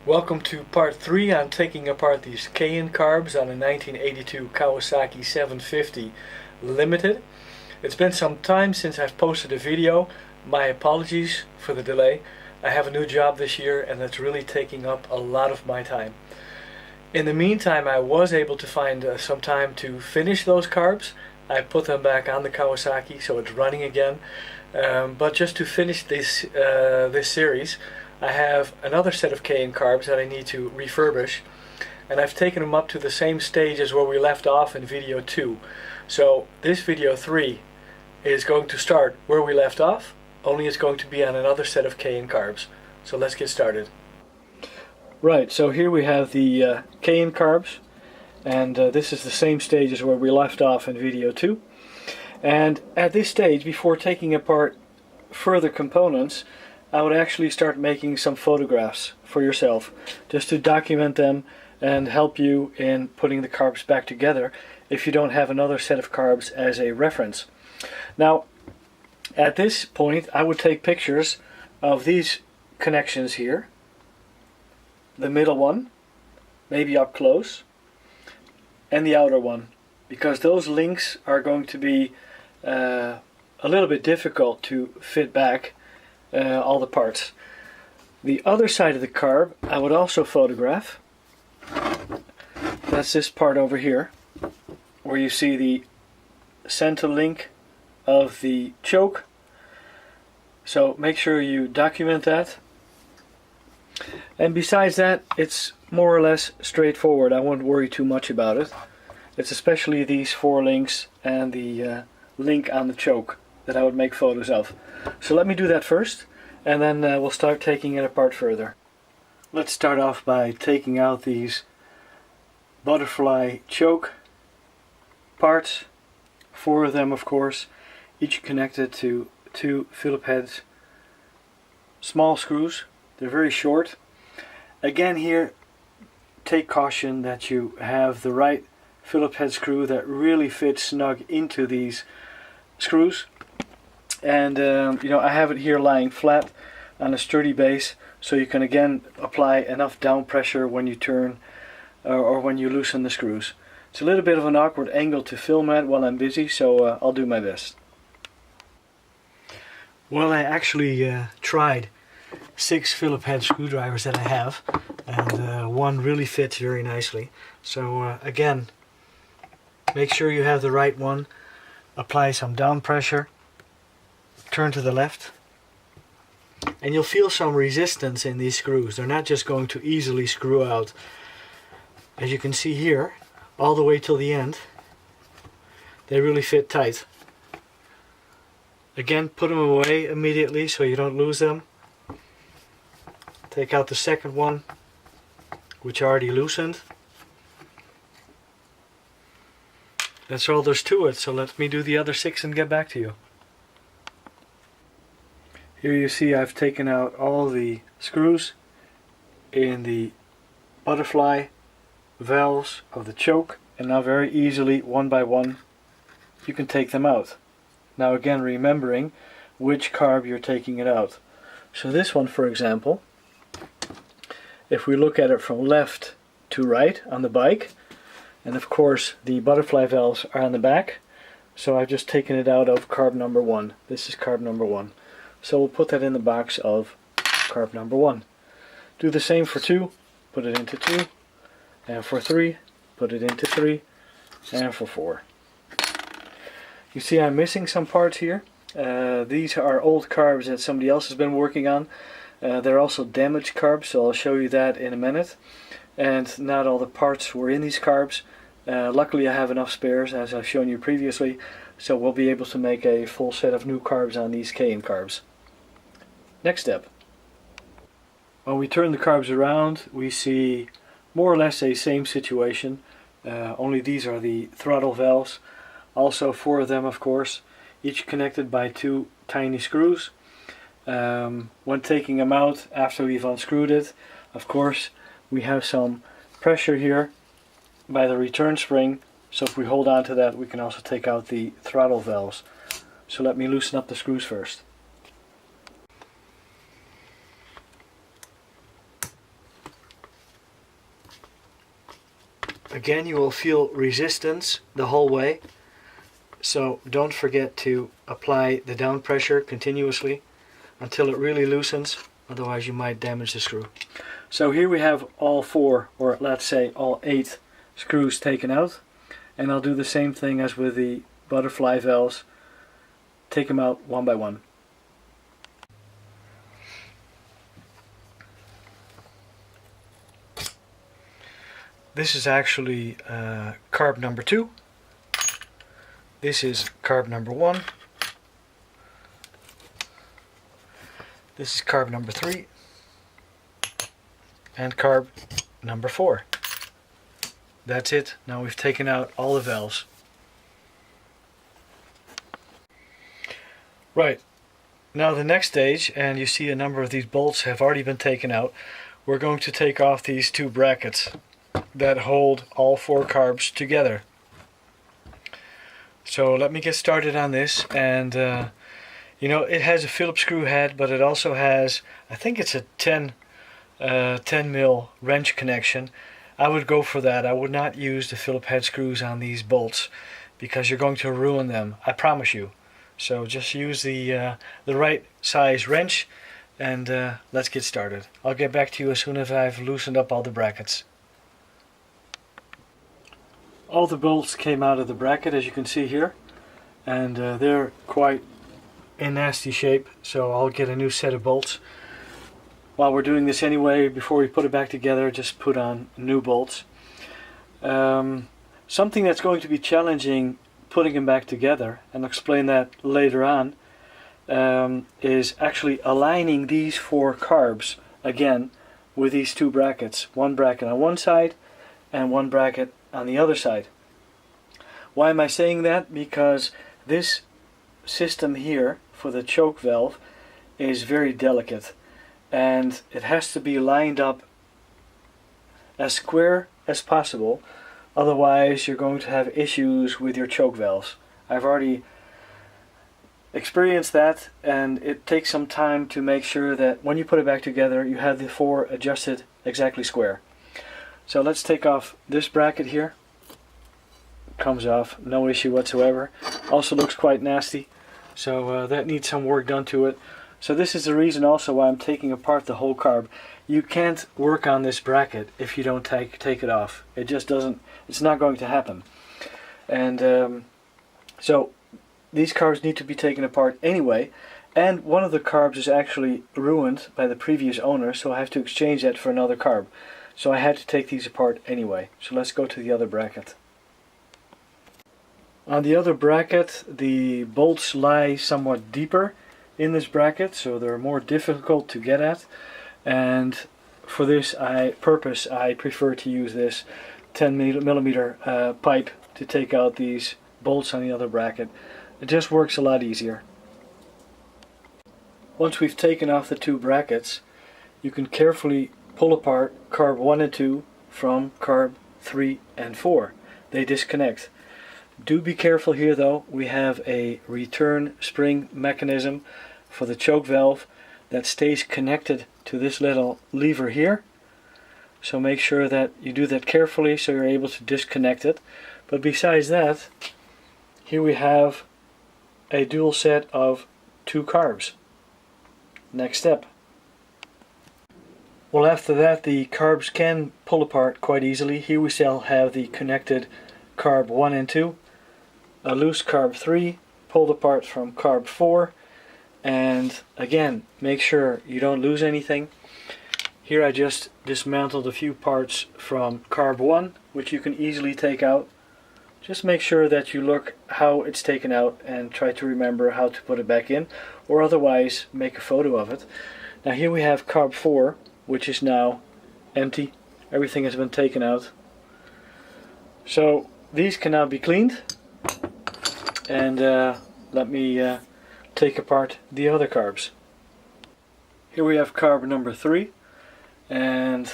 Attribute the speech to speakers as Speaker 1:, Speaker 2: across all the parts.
Speaker 1: Welcome to part 3 on taking apart these Keihin carbs on a 1982 Kawasaki 750 Limited. It's been some time since I've posted a video. My apologies for the delay. I have a new job this year and that's really taking up a lot of my time. In the meantime, I was able to find some time to finish those carbs. I put them back on the Kawasaki so it's running again. But just to finish this series, I have another set of Keihin carbs that I need to refurbish, and I've taken them up to the same stage as where we left off in video 2. So this video 3 is going to start where we left off, only it's going to be on another set of Keihin carbs. So let's get started. Right, so here we have the Keihin carbs, and this is the same stage as where we left off in video 2. And at this stage, before taking apart further components, I would actually start making some photographs for yourself, just to document them and help you in putting the carbs back together if you don't have another set of carbs as a reference. Now, at this point, I would take pictures of these connections here, the middle one, maybe up close, and the outer one, because those links are going to be a little bit difficult to fit back all the parts. The other side of the carb I would also photograph. That's this part over here, where you see the center link of the choke. So make sure you document that. And besides that, it's more or less straightforward. I won't worry too much about it. It's especially these 4 links and the link on the choke that I would make photos of. So let me do that first, and then we'll start taking it apart further. Let's start off by taking out these butterfly choke parts, 4 of them of course, each connected to 2 Phillips heads, small screws. They're very short. Again here, take caution that you have the right Phillips head screw that really fits snug into these screws. And I have it here lying flat on a sturdy base, so you can again apply enough down pressure when you turn or when you loosen the screws. It's a little bit of an awkward angle to film at while I'm busy, so I'll do my best. Well, I actually tried 6 Phillips head screwdrivers that I have, and one really fits very nicely. So again, make sure you have the right one, apply some down pressure, turn to the left, and you'll feel some resistance in these screws. They're not just going to easily screw out. As you can see here, all the way till the end, they really fit tight. Again, put them away immediately so you don't lose them. Take out the second one, which I already loosened. That's all there's to it, so let me do the other 6 and get back to you. Here you see I've taken out all the screws in the butterfly valves of the choke, and now very easily, one by one, you can take them out. Now again, remembering which carb you're taking it out. So this one, for example, if we look at it from left to right on the bike, and of course the butterfly valves are on the back, so I've just taken it out of carb number 1. This is carb number 1. So we'll put that in the box of carb number 1. Do the same for 2, put it into 2, and for 3, put it into 3, and for 4. You see I'm missing some parts here. These are old carbs that somebody else has been working on. They're also damaged carbs, so I'll show you that in a minute. And not all the parts were in these carbs. Luckily I have enough spares, as I've shown you previously, so we'll be able to make a full set of new carbs on these Keihin carbs. Next step. When we turn the carbs around, we see more or less a same situation, only these are the throttle valves. Also 4 of them, of course, each connected by 2 tiny screws. When taking them out after we've unscrewed it, of course, we have some pressure here by the return spring, so if we hold on to that we can also take out the throttle valves. So let me loosen up the screws first. Again, you will feel resistance the whole way, so don't forget to apply the down pressure continuously until it really loosens, otherwise you might damage the screw. So here we have all 4, or let's say all 8 screws taken out, and I'll do the same thing as with the butterfly valves, take them out one by one. This is actually carb number 2. This is carb number 1. This is carb number 3. And carb number 4. That's it. Now we've taken out all the valves. Right. Now the next stage, and you see a number of these bolts have already been taken out, we're going to take off these 2 brackets that hold all 4 carbs together. So let me get started on this, and you know, it has a Phillips screw head, but it also has, I think it's a 10 mil wrench connection. I would go for that. I would not use the Phillips head screws on these bolts because you're going to ruin them, I promise you. So just use the right size wrench, and let's get started. I'll get back to you as soon as I've loosened up all the brackets. All the bolts came out of the bracket, as you can see here, and they're quite in nasty shape, so I'll get a new set of bolts. While we're doing this anyway, before we put it back together, just put on new bolts. Something that's going to be challenging putting them back together, and I'll explain that later on, is actually aligning these 4 carbs again with these 2 brackets. One bracket on one side and one bracket on the other side. Why am I saying that? Because this system here for the choke valve is very delicate, and it has to be lined up as square as possible, otherwise you're going to have issues with your choke valves. I've already experienced that, and it takes some time to make sure that when you put it back together you have the 4 adjusted exactly square. So let's take off this bracket here. Comes off, no issue whatsoever. Also looks quite nasty, so that needs some work done to it. So this is the reason also why I'm taking apart the whole carb. You can't work on this bracket if you don't take it off. It just doesn't, it's not going to happen. And so these carbs need to be taken apart anyway, and one of the carbs is actually ruined by the previous owner, so I have to exchange that for another carb. So I had to take these apart anyway. So let's go to the other bracket. On the other bracket, the bolts lie somewhat deeper in this bracket, so they're more difficult to get at. And for this purpose, I prefer to use this 10 millimeter pipe to take out these bolts on the other bracket. It just works a lot easier. Once we've taken off the 2 brackets, you can carefully pull apart carb 1 and 2 from carb 3 and 4. They disconnect. Do be careful here though, we have a return spring mechanism for the choke valve that stays connected to this little lever here. So make sure that you do that carefully so you're able to disconnect it. But besides that, here we have a dual set of 2 carbs. Next step. Well, after that the carbs can pull apart quite easily. Here we still have the connected carb 1 and 2. A loose carb 3 pulled apart from carb 4, and again make sure you don't lose anything. Here I just dismantled a few parts from carb 1, which you can easily take out. Just make sure that you look how it's taken out and try to remember how to put it back in, or otherwise make a photo of it. Now here we have carb 4, which is now empty. Everything has been taken out. So these can now be cleaned. And let me take apart the other carbs. Here we have carb number 3, and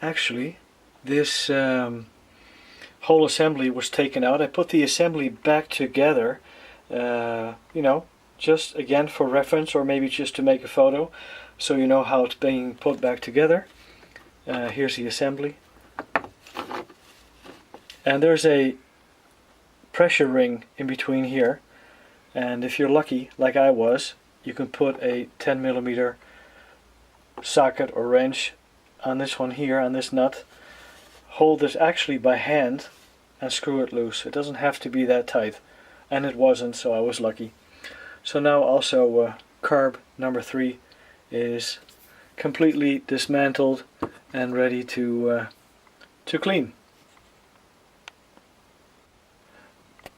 Speaker 1: actually this whole assembly was taken out. I put the assembly back together, you know, just again for reference, or maybe just to make a photo so you know how it's being put back together. Here's the assembly. And there's a pressure ring in between here, and if you're lucky like I was, you can put a 10mm socket or wrench on this one here, on this nut, hold this actually by hand and screw it loose. It doesn't have to be that tight, and it wasn't, so I was lucky. So now also carb number 3 is completely dismantled and ready to clean.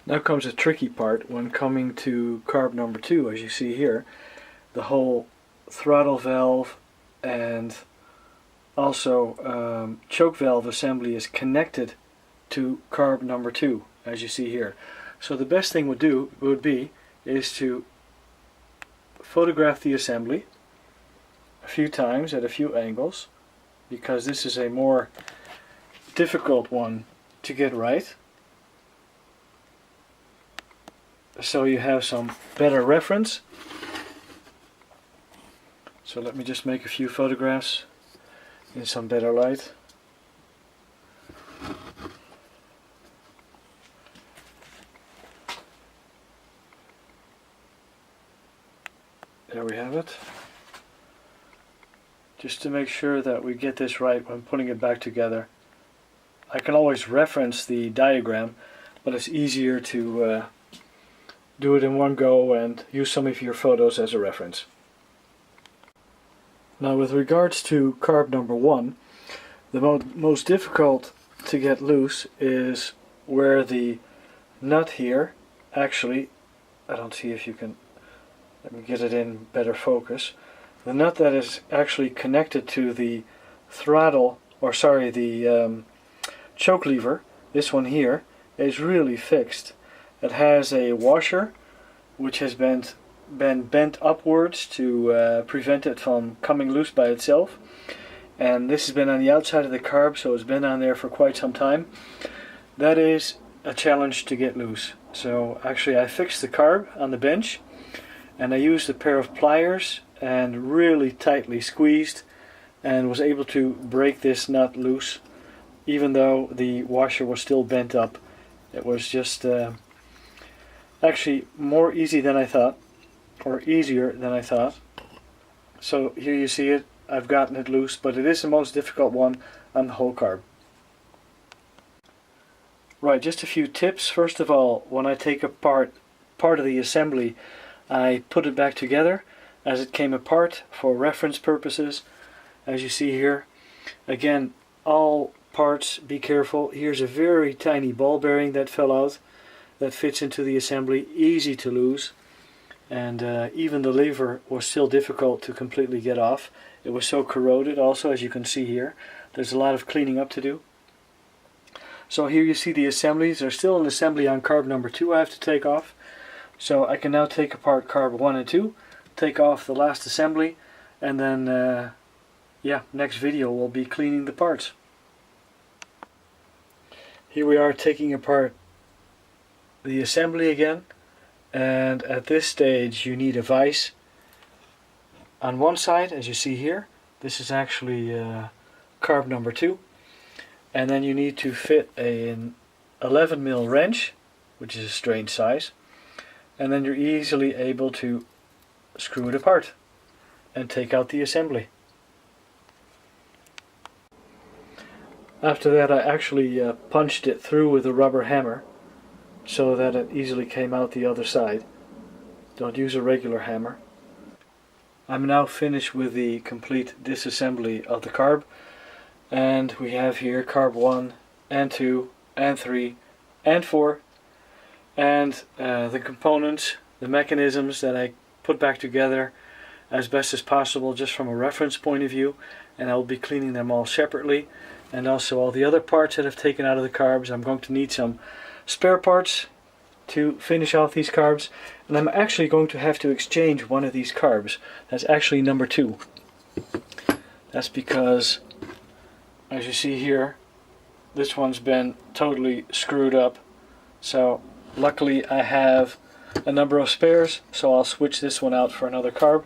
Speaker 1: Now comes the tricky part when coming to carb number 2. As you see here, the whole throttle valve and also choke valve assembly is connected to carb number 2, as you see here. So the best thing would be to photograph the assembly a few times at a few angles, because this is a more difficult one to get right, so you have some better reference. So let me just make a few photographs in some better light. There we have it. Just to make sure that we get this right when putting it back together. I can always reference the diagram, but it's easier to do it in one go and use some of your photos as a reference. Now with regards to carb number 1, the most difficult to get loose is where the nut here, actually, I don't see if you can, let me get it in better focus. The nut that is actually connected to the throttle, or sorry, the choke lever, this one here, is really fixed. It has a washer which has been bent upwards to prevent it from coming loose by itself, and this has been on the outside of the carb, so it's been on there for quite some time. That is a challenge to get loose. So actually I fixed the carb on the bench, and I used a pair of pliers and really tightly squeezed, and was able to break this nut loose even though the washer was still bent up. It was just actually more easy than I thought, or easier than I thought. So here you see it, I've gotten it loose, but it is the most difficult one on the whole carb. Right, just a few tips. First of all, when I take apart part of the assembly, I put it back together as it came apart for reference purposes, as you see here. Again, all parts, be careful. Here's a very tiny ball bearing that fell out that fits into the assembly, easy to lose, and even the lever was still difficult to completely get off. It was so corroded also, as you can see here. There's a lot of cleaning up to do. So here you see the assemblies. There's still an assembly on carb number 2 I have to take off. So I can now take apart carb 1 and 2, take off the last assembly, and then next video will be cleaning the parts. Here we are taking apart the assembly again, and at this stage you need a vise. On one side, as you see here, this is actually carb number 2, and then you need to fit an 11mm wrench, which is a strange size, and then you're easily able to screw it apart and take out the assembly. After that I actually punched it through with a rubber hammer so that it easily came out the other side. Don't use a regular hammer. I'm now finished with the complete disassembly of the carb, and we have here carb 1 and 2 and 3 and 4, and the components, the mechanisms that I put back together as best as possible just from a reference point of view, and I'll be cleaning them all separately. And also all the other parts that I've taken out of the carbs. I'm going to need some spare parts to finish off these carbs, and I'm actually going to have to exchange one of these carbs. That's actually number 2. That's because, as you see here, this one's been totally screwed up. So luckily I have a number of spares, so I'll switch this one out for another carb.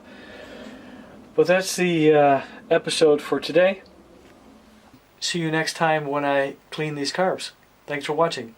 Speaker 1: But that's the episode for today. See you next time when I clean these carbs. Thanks for watching.